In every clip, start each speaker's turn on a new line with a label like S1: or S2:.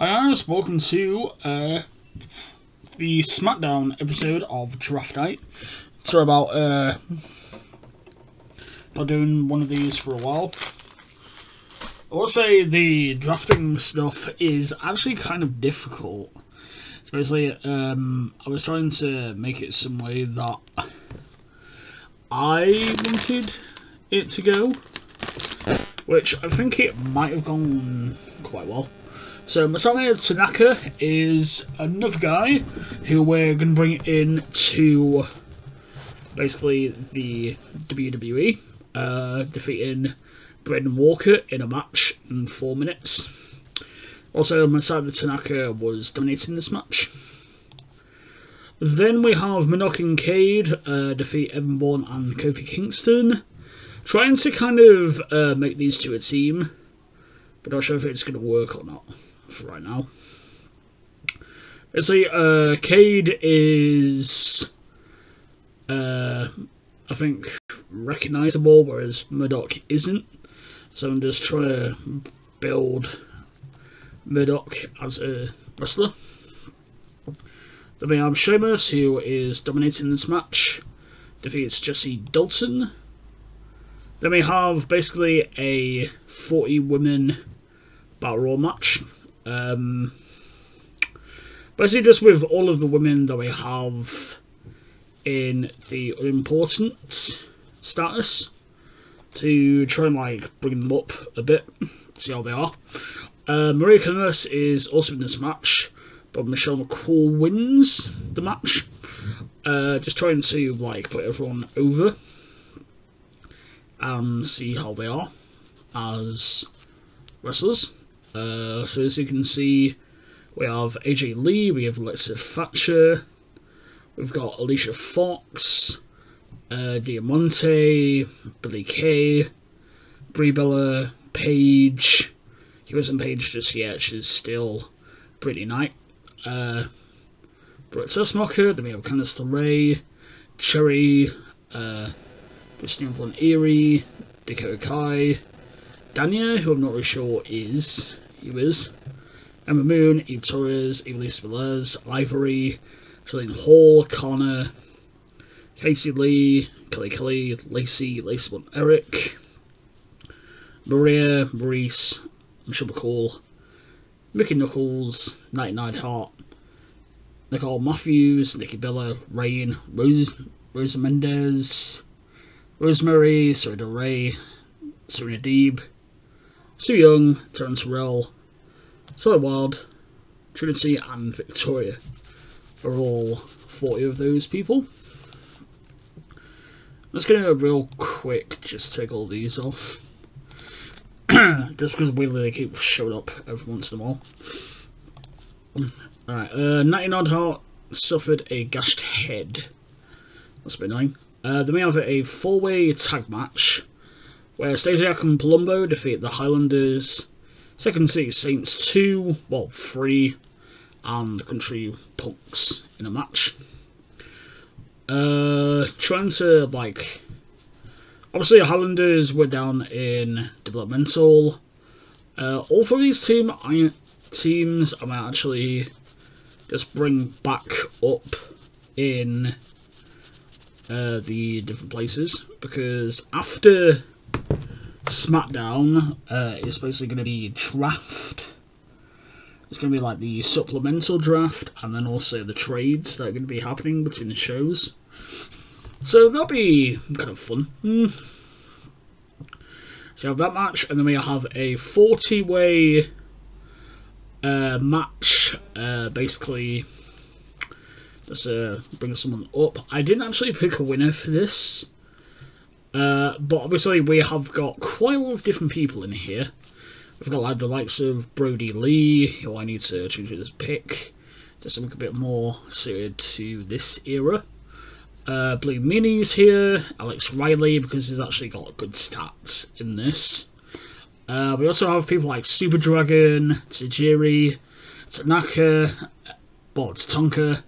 S1: Hi guys, welcome to the SmackDown episode of Draft Night. Sorry about not doing one of these for a while. I will say the drafting stuff is actually kind of difficult. So basically, I was trying to make it some way that I wanted it to go, which I think it might have gone quite well. So Masato Tanaka is another guy who we're going to bring in to basically the WWE, defeating Brendan Walker in a match in 4 minutes. Also, Masato Tanaka was dominating this match. Then we have Minock and Cade defeat Evan Bourne and Kofi Kingston, trying to kind of make these two a team, but not sure if it's going to work or not for right now. Basically, Cade is, I think, recognisable, whereas Murdoch isn't. So I'm just trying to build Murdoch as a wrestler. Then we have Sheamus, who is dominating this match, defeats Jesse Dalton. Then we have basically a 40-women Battle Royal match. Basically just with all of the women that we have in the unimportant status to try and like bring them up a bit, see how they are. Maria Kanellis is also in this match, but Michelle McCool wins the match. Just trying to like put everyone over and see how they are as wrestlers. So as you can see, we have AJ Lee, we have Alexa Thatcher, we've got Alicia Fox, Diamante, Billie Kay, Brie Bella, Paige. He wasn't Paige just yet, she's still Brittany Knight. Brett Tessmacher, then we have Candice LeRae, Cherry, Christine Von Eerie, Dakota Kai, Dania, who I'm not really sure who is, Emma Moon, Eve Torres, Elise Velez, Ivory, Jillian Hall, Connor, Casey Lee, Kelly, Lacey Von Eric, Maria, Maurice, Michelle McCall, Mickey Knuckles, 99 Hart, Nicole Matthews, Nikki Bella, Rain, Rosa Mendez, Rosemary, Sarah Ray, Serena Deeb, Sue Young, Terrence Terrell, Sally Wild, Trinity, and Victoria are all 40 of those people. I'm just going to real quick just take all these off. Just because weirdly they keep showing up every once in a while. Alright, 99 Hart suffered a gashed head. That's a bit annoying. Then we have a 4-way tag match where Stasiak and Palumbo defeat the Highlanders, Second City Saints 3, and Country Punks in a match. Trying to, like, obviously the Highlanders were down in developmental. All 4 of these teams I might actually just bring back up in the different places, because after SmackDown is basically going to be draft. It's going to be like the supplemental draft and then also the trades that are going to be happening between the shows. So that'll be kind of fun. So you have that match, and then we have a 40-way match. Basically, just bring someone up. I didn't actually pick a winner for this. But obviously we have got quite a lot of different people in here. We've got like the likes of Brody Lee, who I need to change his pick to something a bit more suited to this era. Blue Mini's here, Alex Riley, because he's actually got good stats in this. We also have people like Super Dragon, Tajiri, Tanaka, Tonka,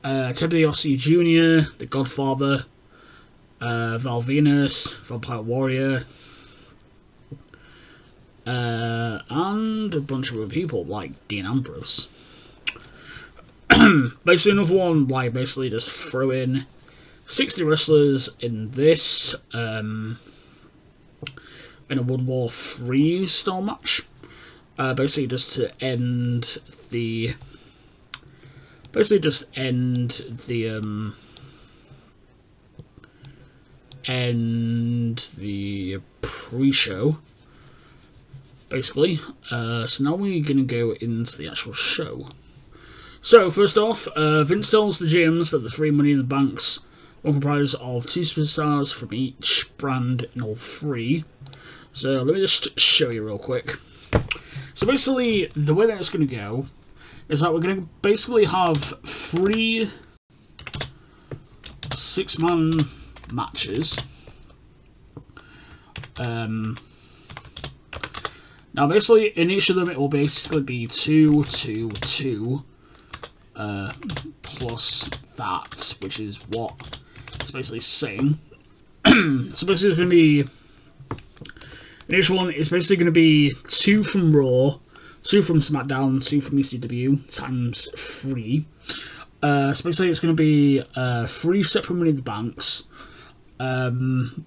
S1: Ted DiBiase Jr., The Godfather, Val Venus, Vampire Warrior, and a bunch of other people like Dean Ambrose. Basically another one, like basically just throw in 60 wrestlers in this, in a World War III style match. Basically just to end the... Basically just end the pre-show. Basically. So now we're going to go into the actual show. So, first off, Vince tells the GMs that the 3 Money in the Banks will comprise of 2 superstars from each brand in all 3. So, let me just show you real quick. So, basically, the way that it's going to go is that we're going to basically have 3 6-man matches. Now, basically, in each of them, it will basically be 2, 2, 2. Plus that, which is what it's basically saying. So basically it's going to be, in each one, it's basically going to be 2 from Raw, 2 from SmackDown, 2 from TEW, times 3. So basically it's going to be 3 separate Money in the Banks.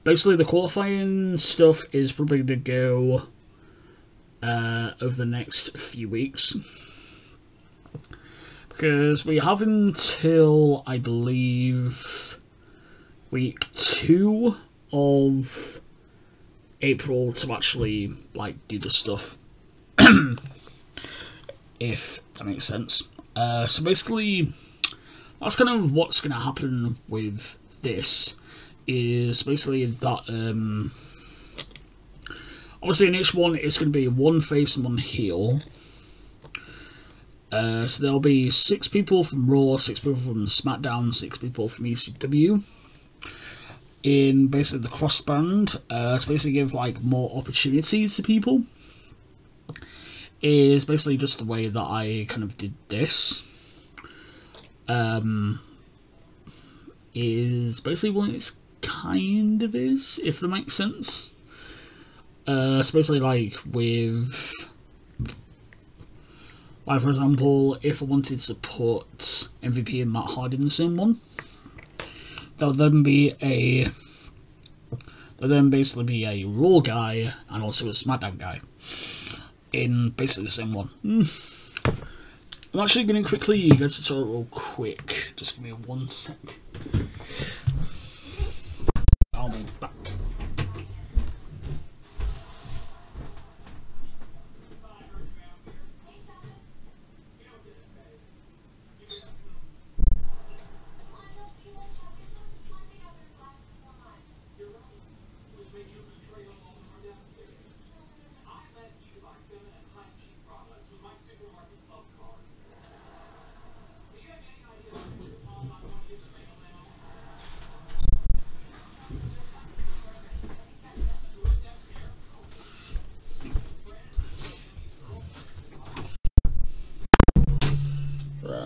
S1: Basically the qualifying stuff is probably going to go over the next few weeks. Because we have until, I believe, week 2 of April to actually, like, do the stuff. If that makes sense. So basically, that's kind of what's going to happen with this. Is basically that, obviously in each one, it's going to be 1 face and 1 heel. So there'll be 6 people from Raw, 6 people from SmackDown, 6 people from ECW. In basically the crossband, to basically give like more opportunities to people. Is basically just the way that I kind of did this. Is basically what it's kind of is, if that makes sense. So basically like with... Like, for example, if I wanted to put MVP and Matt Hardy in the same one, that would then be a... That would then basically be a Raw guy and also a SmackDown guy in basically the same one. I'm actually going to quickly go to tutorial real quick. Just give me 1 sec. I'll be back.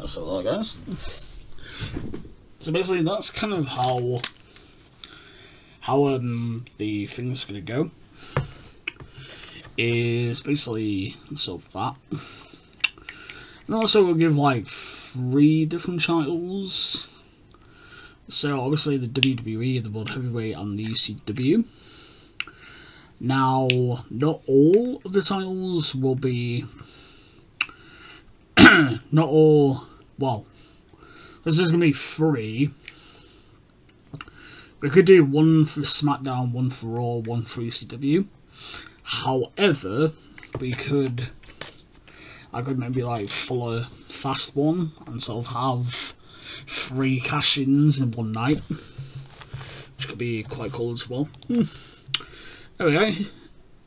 S1: So there, guys. So basically, that's kind of how the thing's gonna go. Is basically sort of that. And also, we'll give like 3 different titles. So obviously, the WWE, the World Heavyweight, and the ECW. Now, not all of the titles will be. Not all. Well, this is going to be 3. We could do 1 for SmackDown, 1 for Raw, 1 for ECW. However, I could maybe like follow fast one and sort of have 3 cash-ins in one night, which could be quite cool as well. There we go.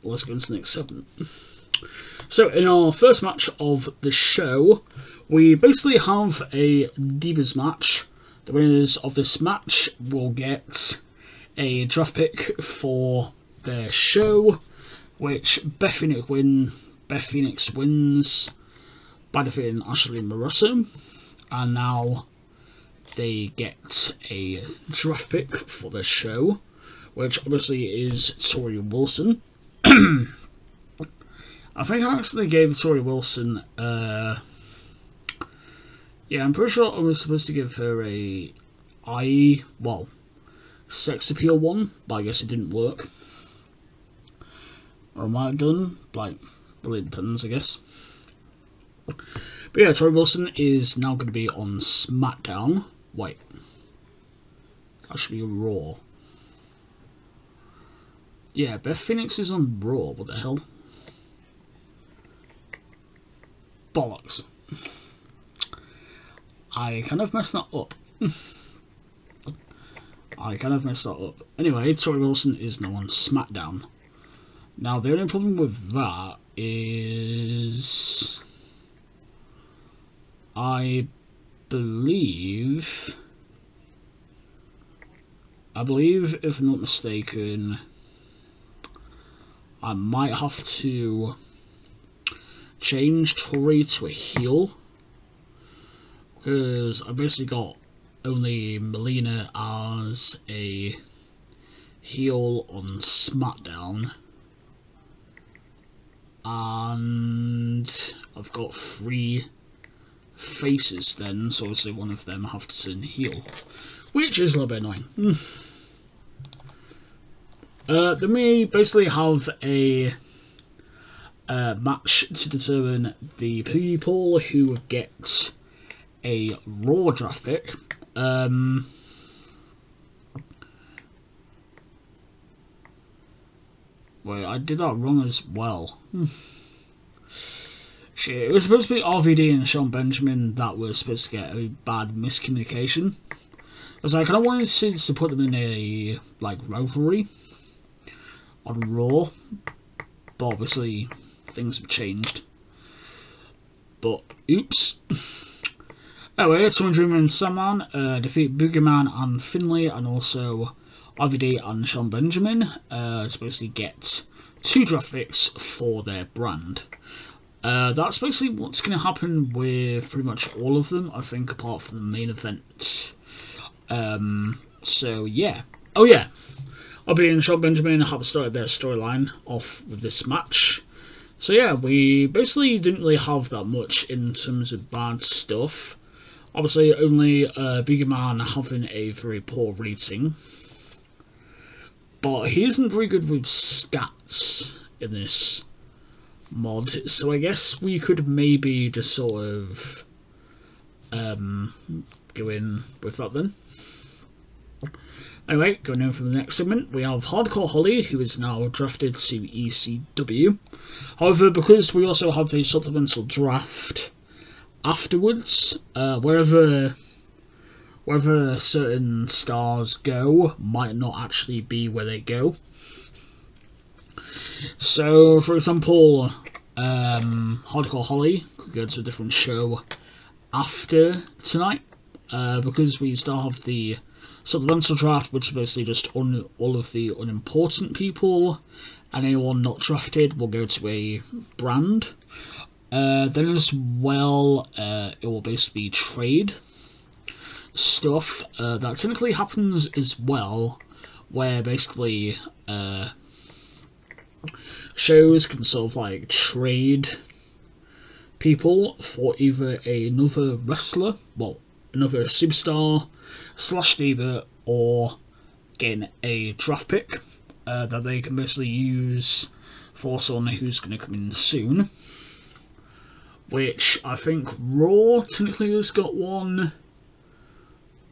S1: Let's go into the next segment. So, in our first match of the show, we basically have a Divas match. The winners of this match will get a draft pick for their show, which Beth Phoenix wins by defeating Ashley Marosso, and now they get a draft pick for their show, which obviously is Tori Wilson. I think I actually gave Tori Wilson, yeah, I'm pretty sure I was supposed to give her a sex appeal one, but I guess it didn't work. Or I might have done, like, really depends, I guess. But yeah, Tori Wilson is now going to be on SmackDown. Wait. That should be Raw. Yeah, Beth Phoenix is on Raw, what the hell? Bollocks. I kind of messed that up. Anyway, Tori Wilson is now on SmackDown. Now, the only problem with that is... I believe, if I'm not mistaken, I might have to change Tori to a heel, because I basically got only Melina as a heel on SmackDown, and I've got 3 faces then, so obviously one of them have to turn heel, which is a little bit annoying. Then we basically have a match to determine the people who get a Raw draft pick. Wait, I did that wrong as well. Shit, it was supposed to be RVD and Sean Benjamin that were supposed to get a bad miscommunication. I was like, I wanted to put them in a, like, rivalry on Raw, but obviously things have changed. But, oops. Anyway, Tommy Dreamer and Sandman defeat Boogeyman and Finlay, and also RVD and Sean Benjamin to basically get 2 draft picks for their brand. That's basically what's going to happen with pretty much all of them, I think, apart from the main event. So, yeah. Oh, yeah. RVD and Sean Benjamin have started their storyline off with this match. So, yeah, we basically didn't really have that much in terms of bad stuff. Obviously, only Bigger Man having a very poor rating. But he isn't very good with stats in this mod, so I guess we could maybe just sort of go in with that then. Anyway, going in for the next segment, we have Hardcore Holly, who is now drafted to ECW. However, because we also have the supplemental draft afterwards, wherever certain stars go might not actually be where they go. So, for example, Hardcore Holly could go to a different show after tonight, because we still have the supplemental draft, which is basically just on all of the unimportant people, and anyone not drafted will go to a brand. Then as well, it will basically be trade stuff. That technically happens as well, where basically shows can sort of like trade people for either another wrestler, well, another superstar / diva, or getting a draft pick that they can basically use for someone who's going to come in soon. Which I think Raw technically has got one.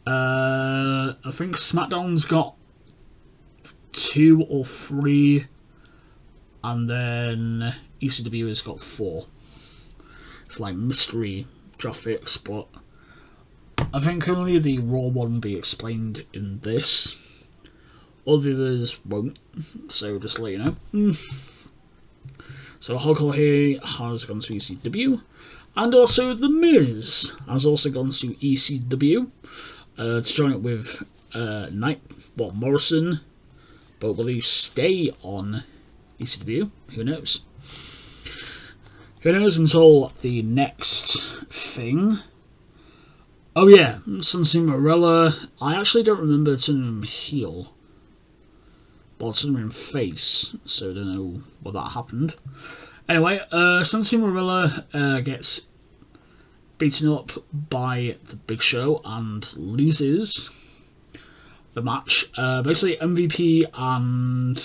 S1: I think SmackDown's got 2 or 3, and then ECW has got 4 for like mystery draft picks, but I think only the Raw one will be explained in this. All the others won't, so just to let you know. So Hardcore here has gone to ECW, and also The Miz has also gone to ECW to join it with Morrison, but will he stay on ECW? Who knows? Who knows until the next thing. Oh yeah, Santino Marella. I actually don't remember turning him heel. Well, turning him face, so I don't know what that happened. Anyway, Santino Marella gets beaten up by the Big Show and loses the match. Basically, MVP and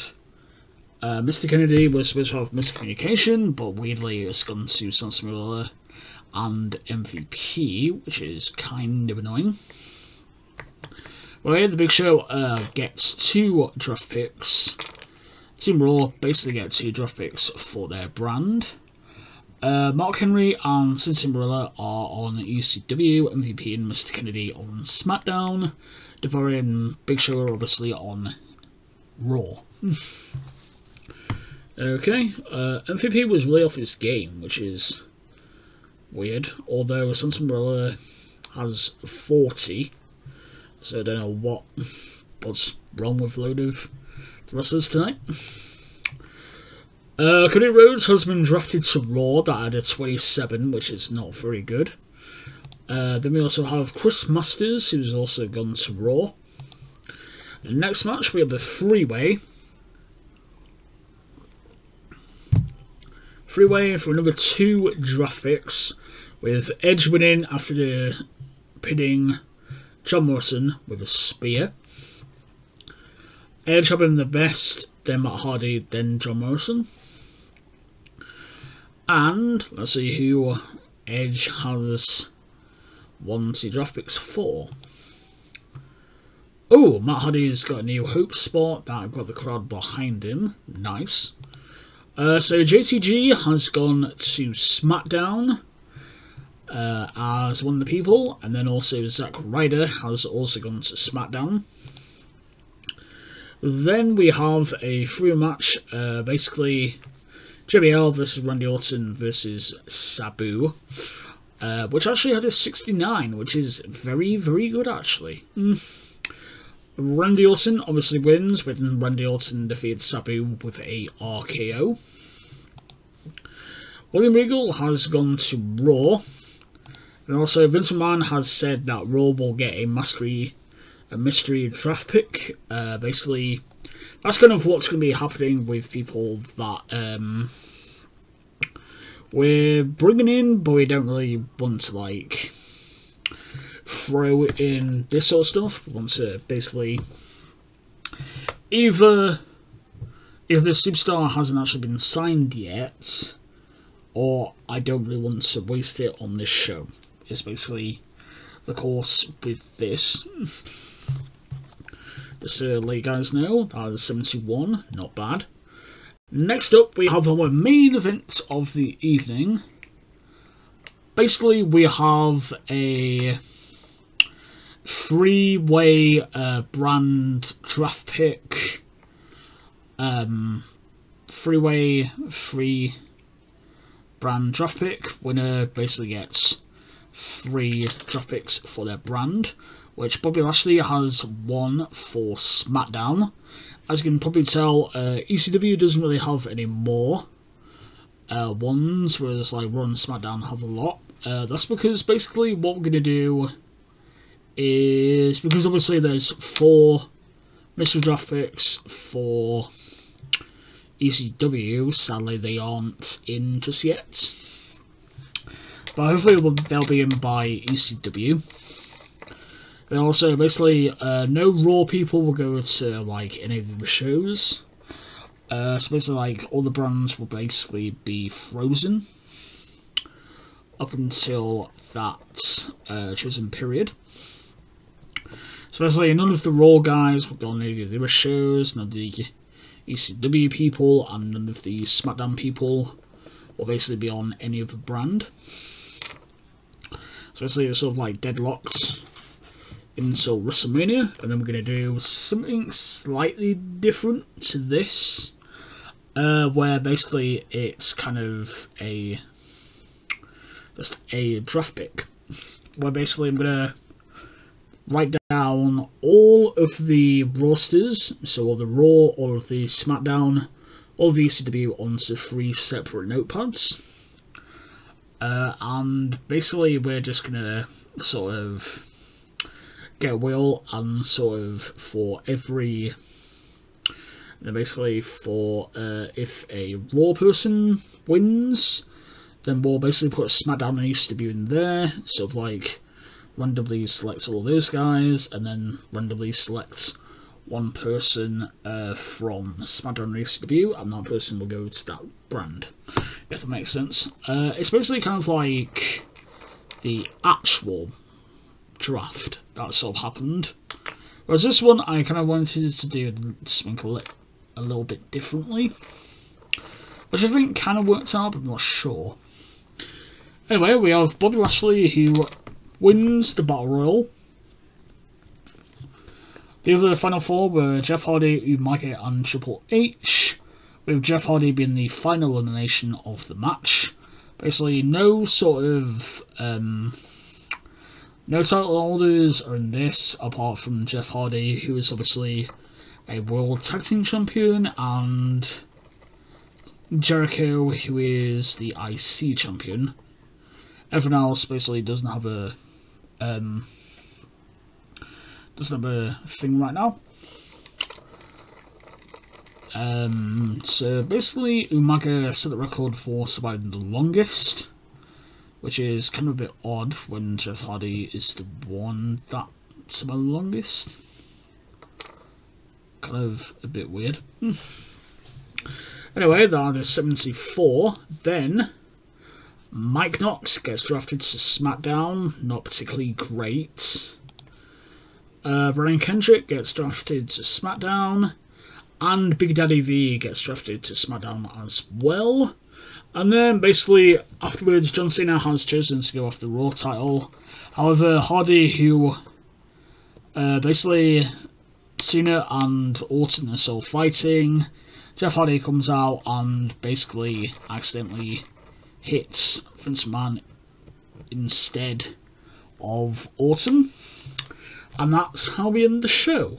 S1: Mr. Kennedy was supposed to have miscommunication, but weirdly it's gone to Santino Marella and MVP, which is kind of annoying. Well, the Big Show gets 2 draft picks. Team Raw basically get 2 draft picks for their brand. Mark Henry and Santino Marella are on ECW, MVP and Mr. Kennedy on SmackDown, Daivari and Big Show are obviously on Raw. Okay, MVP was really off his game, which is weird, although Santino Marella has 40, so I don't know what's wrong with a load of the wrestlers tonight. Cody Rhodes has been drafted to Raw, that had a 27, which is not very good. Then we also have Chris Masters, who's also gone to Raw. In the next match, we have the Freeway. Freeway for another 2 draft picks, with Edge winning after pinning John Morrison with a spear. Edge having the best, then Matt Hardy, then John Morrison. And let's see who Edge has won 2 draft picks for. Oh, Matt Hardy's got a New Hope spot that got the crowd behind him. Nice. So JTG has gone to SmackDown as one of the people, and then also Zack Ryder has also gone to SmackDown. Then we have a 3 match, basically JBL versus Randy Orton versus Sabu, which actually had a 69, which is very, very good actually. Randy Orton obviously wins, when Randy Orton defeats Sabu with a RKO. William Regal has gone to Raw, and also Vince McMahon has said that Raw will get a mystery draft pick. Basically, that's kind of what's going to be happening with people that we're bringing in, but we don't really want to like throw in this sort of stuff. We want to basically either, if the superstar hasn't actually been signed yet, or I don't really want to waste it on this show. It's basically the course with this. Just to let you guys know, that is 71, not bad. Next up, we have our main event of the evening. Basically, we have a 3-way brand draft pick. 3-way free brand draft pick. Winner basically gets 3 draft picks for their brand, which Bobby Lashley has won for SmackDown. As you can probably tell, ECW doesn't really have any more ones, whereas like Raw and SmackDown have a lot. That's because basically what we're going to do is, because obviously there's 4 mystery draft picks for ECW, sadly they aren't in just yet. But hopefully they'll be in by ECW. And also, basically, no Raw people will go to, like, any of the shows. So basically, like, all the brands will basically be frozen up until that chosen period. So basically, none of the Raw guys will go on any of the other shows, none of the ECW people, and none of the SmackDown people will basically be on any other brand. So basically, it's sort of like deadlocked until WrestleMania, and then we're going to do something slightly different to this, where basically it's kind of just a draft pick, where basically I'm going to write down all of the rosters, so all the Raw, all of the SmackDown, all of the ECW onto 3 separate notepads, and basically we're just going to sort of get a wheel, and sort of for every And then basically for if a Raw person wins, then we'll basically put a SmackDown and ECW in there, sort of like randomly select all those guys, and then randomly select one person from SmackDown and ECW, and that person will go to that brand, if that makes sense. It's basically kind of like the actual draft that sort of happened. Whereas this one, I kind of wanted to do something a little bit differently, which I think kind of worked out, but I'm not sure. Anyway, we have Bobby Lashley, who wins the Battle Royal. The other final four were Jeff Hardy, Umaga, and Triple H, with Jeff Hardy being the final elimination of the match. Basically, no sort of no title holders are in this, apart from Jeff Hardy, who is obviously a World Tag Team Champion, and Jericho, who is the IC Champion. Everyone else basically doesn't have a thing right now. So basically, Umaga set the record for surviving the longest, which is kind of a bit odd when Jeff Hardy is the one that survived the longest. Kind of a bit weird. Anyway, that is 74. Then Mike Knox gets drafted to SmackDown, not particularly great. Brian Kendrick gets drafted to SmackDown, and Big Daddy V gets drafted to SmackDown as well. And then basically afterwards, John Cena has chosen to go off the Raw title. However, Hardy, who basically Cena and Orton are still fighting, Jeff Hardy comes out and basically accidentally hits Vince McMahon instead of Orton. And that's how we end the show.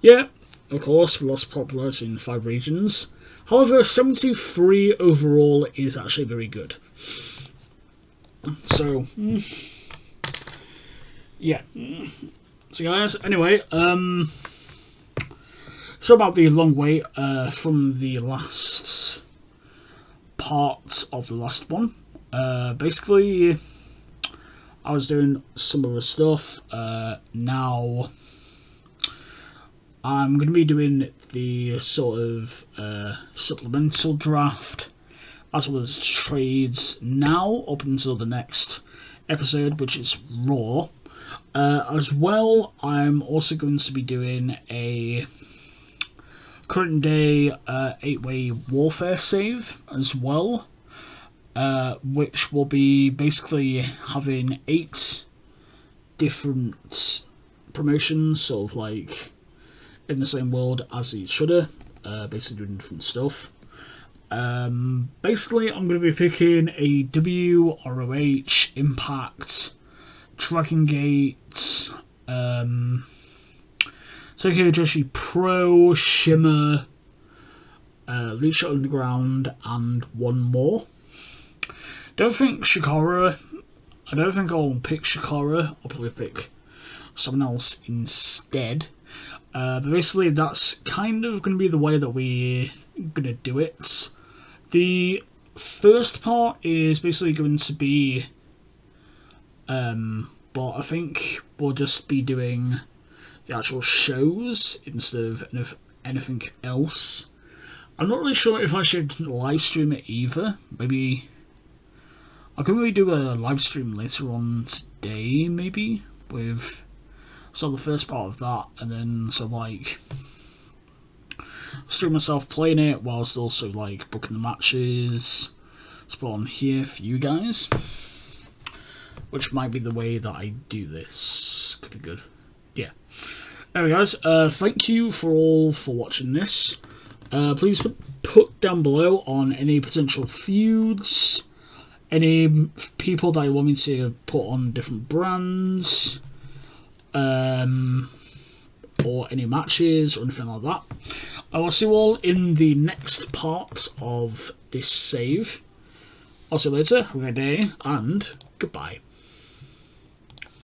S1: Yeah, of course, we lost popularity in 5 regions. However, 73 overall is actually very good. So, yeah. So guys, anyway, so about the long wait from the last part of the last one. Basically, I was doing some other stuff. Now I'm going to be doing the sort of supplemental draft as well as trades now up until the next episode, which is Raw. As well, I'm also going to be doing a current day 8-way warfare save as well. Which will be basically having 8 different promotions, sort of like in the same world as each other, basically doing different stuff. Basically, I'm going to be picking AEW, ROH, Impact, Dragon Gate, Tokyo Joshi Pro, Shimmer, Lucha Underground, and one more. I don't think I'll pick Shikara. I'll probably pick someone else instead. But basically, that's kind of going to be the way that we're going to do it. The first part is basically going to be, but I think we'll just be doing the actual shows instead of anything else. I'm not really sure if I should live stream it either. Maybe I could maybe do a live stream later on today, maybe, with sort of the first part of that, and then sort of like stream myself playing it whilst also like booking the matches to put on here for you guys, which might be the way that I do this. Could be good. Yeah. Anyway guys, thank you for watching this. Please put down below on any potential feuds, any people that you want me to put on different brands, or any matches or anything like that. I will see you all in the next part of this save. I'll see you later, have a good day, and goodbye.